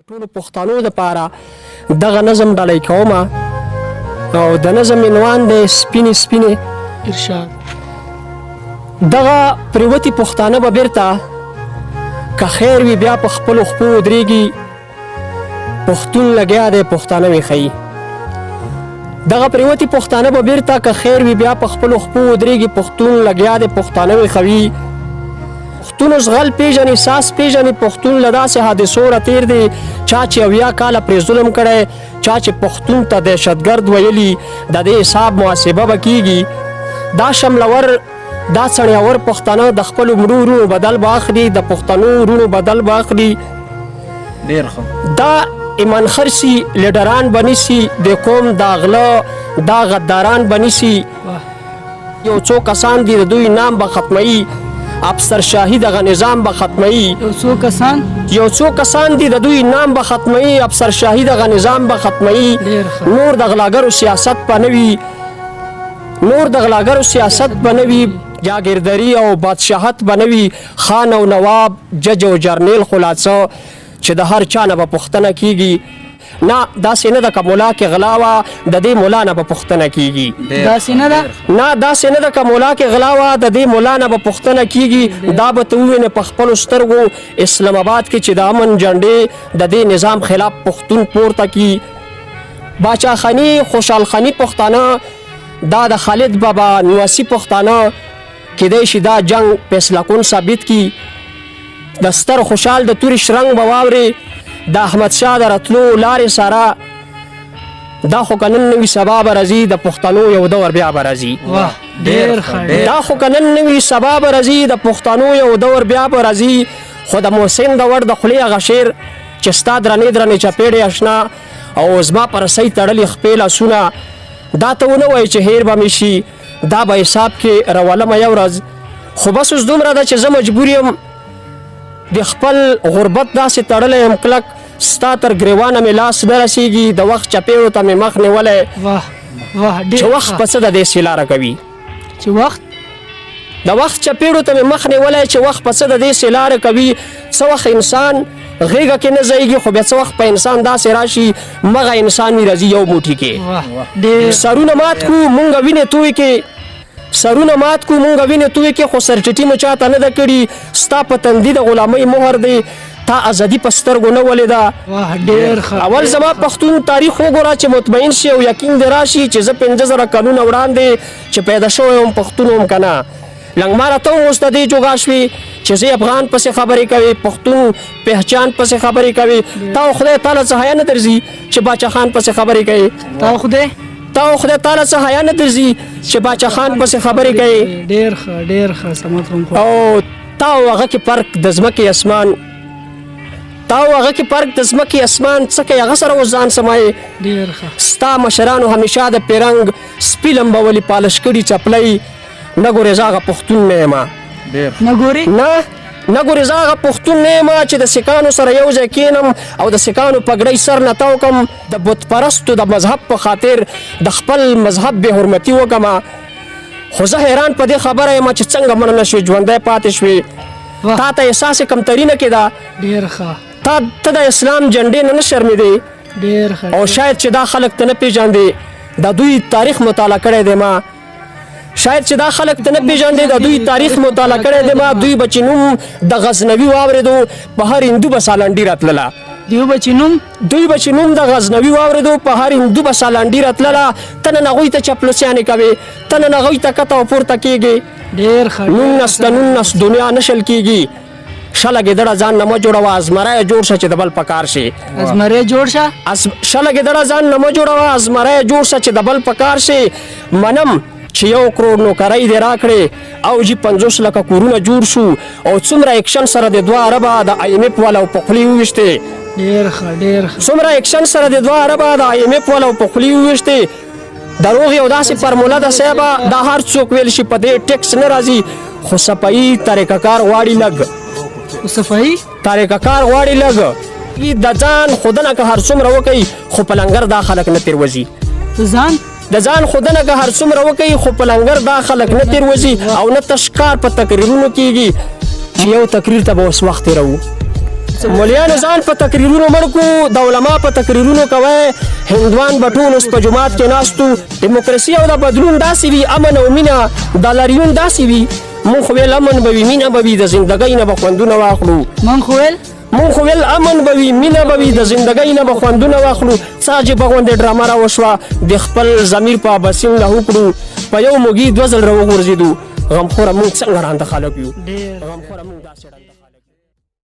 ټولو پښتنو دپاره دغه نظم ډالۍ کومه او د نظم عنوان دی سپینې سپینې ارشاد. دغه پریوتي پښتانه به بیرته که خیر وي بیا په خپلو خپو ودرېږي پښتون لګیا دی پښتانه وي ښیي. دغه پریوتي پښتانه به بیرته که خیر وي بیا په خپلو خپو ودرېږي پښتون لګیا دی پښتانه وي ښوي. پښتون زغل پیژني ساس پیژني پښتون له داسې حادثو راتېر دی چا چې 80 کاله پرې ظلم کړی چا چې پښتون ته دهشتګرد ویلي د دې حساب محاسبه به کیږي. دا شملور دا سړیور پښتانه د خپلو مړو وروڼو بدل به اخلي د پښتنو وروڼو بدل به اخلي. ډېر ښه. دا ایمان خرسي لیډران به نیسي د قوم دا غله دا غداران به نیسي. یو څو کسان دي د دوی نام به ختموي افسر شاهي دغه نظام به ختموي. یو څو کسان دي د دوی نام به ختموي افسر شاهي دغه نظام به ختموي. نور د غلاګرو سیاست به نه وي جاګیرداري او بادشاهت به نه وي خان او نواب جج او جرنیل خلاصه چې د هر چا نه به پوښتنه کیږي. نه داسې نه ده که مولا کې غلا وه د دې مولا نه به پوښتنه کیږي. داسې نه ده که مولا کې غلا وه د دې مولا نه به پوښتنه کیږي. دا به ته ووینې په خپلو سترګو اسلام آباد کې چې د امن جنډې د دې نظام خلاف پښتون پورته کي. باچا خاني خوشحال خاني پښتانه دا د خالد بابا نواسي پښتانه کیدای شي دا جنگ فیصله کن ثابت کی. د ستر خوشحال د تورې شرنګ به واورې د احمد شاه د راتلو لارې ساره دا خو که نن نه وي سبا به راځي د پښتنو یو دور بیا به راځي. دا خو که نن نه وي سبا به راځي د پښتنو یو دور بیا به راځي. خو د محسن د ور د خولې هغه شعر چې ستا درنې درنې چپېړې اشنا او زما په رسۍ تړلې خپې لاسونه دا ته ونه وایي چې هیر به مې شي دا به حساب کې راولمه یو ورځ. خو بس اوس دومره ده چې زه مجبور یم د خپل غربت داسې تړلی یم کلک ستا تر ګریوانه مې لاس نه رسېږي د وخت چپېړو ته مې مخ نیولی چې وخت په څه د دې سیلاره کوي د وخت چپېړو ته مې مخ نیولی چې وخت په څه د دې سیلاره کوي. څه وخت انسان غېږه کې نه ځایږي خو بیا څه وخت په انسان داسې راشي مغه انسان وي راځي یو موټي کې. سرونه مات کړو مونږ وینې توی کې خو سرټټي مو چاته نه ده کړي ستا په تندي د غلامۍ مهر دی تا ازادي په سترګو نه ولیده. اول زما پښتون تاریخ وګوره چې مطمئن شي او یقین دې راشي چې زه 50,000 کلونه وړاندې چې پیدا شوی وم پښتون وم که نه. لنګماره ته اوس د دې جوګه شوې چې زه افغان پسې خبرې کوي پښتون پهچان پسې خبرې کوي. تا خدای تعالی څه حیا نه درځي چې باچا خان پسې خبرې کوي. تا خدای تعالی څه حیا نه درځي چې باچا خان پسې خبرې کوي. ډېر ښه سمت هم او تا هغه کې فرق د ځمکې اسمان څه کوي هغه سره اوس ځان سمایې. ستا مشرانو همیشه د پیرنګ سپي لمبولي پالش کړي چپلۍ نه ګورې زه هغه پښتون نه یم نه ګورې زه هغه پښتون نه یم چې د سیکانو سره یو ځای کینم او د سیکانو پګړۍ سر نه تاو کم د بت پرستو د مذهب په خاطر د خپل مذهب بې حرمتي وکړم. خو زه حیران په دې خبره یم چې څنګه مړه نه شوې ژوندی پاتې شوې. تا ته احساس کمتري نه کېده ته د اسلام جنډې نه شرمېدې او شاید چې دا خلک ته نه پېژاندې د دوی تاریخ مطالعه کړی دی ما دوی به چې نوم د غزنوي واورېدو په هر هندو به سالنډي راتلله ته نن هغوی ته چپلوسیانې کوې ته نن هغوی ته کته او پورته کېږې. 19 دنیا نشل کېږي شله ګېدړه ځان نه مه جوړوه ازمری جوړ شه چې د بل په کار شي. منم چې 1 کروڑ نوکرۍ دې راکړې او جي 50 لکه کورونه جوړ شو او څومره اکشن سره د 2 اربه د IMF والا په خولې وویشتې. دروغ یو داسې فرموله ده صاحبه دا هر څوک ویل شي په دې ټیکس نه راځي خو صفایي طریقه کار غواړي لږ د ځان خودنه که هر څومره وکوي خو په لنګر دا خلک نه تېروځي. د ځان خودنه که هر څومره وکوي خو په لنګر دا خلک نه تېروځي او نه تشکار په تقریرونو کېږي چې یو تقریر ته به اوس وخت تېروو مولیانو ځان په تقریرونو مړ کو د علما په تقریرونو کوي هندوان به ټول اوس په جومات کې ناستو دیموکراسي او د بدلون داسې وي امن او مینه د لاریون داسې وي مونږ خو ویل امن به وي مینه به وي د زندګۍ نه به خوندونه واخلو مونږ خو ویل امن به وي مینه به وي د زندګۍ نه به خوندونه واخلو څه عجیبه غوندې ډرامه راوشوه د خپل ضمیر په ابسین له وکړو په یو موږي دوه ځل راوغورځېدو غمخوره مونږ څنګه رانده خلک یو غمخوره مونږ داسې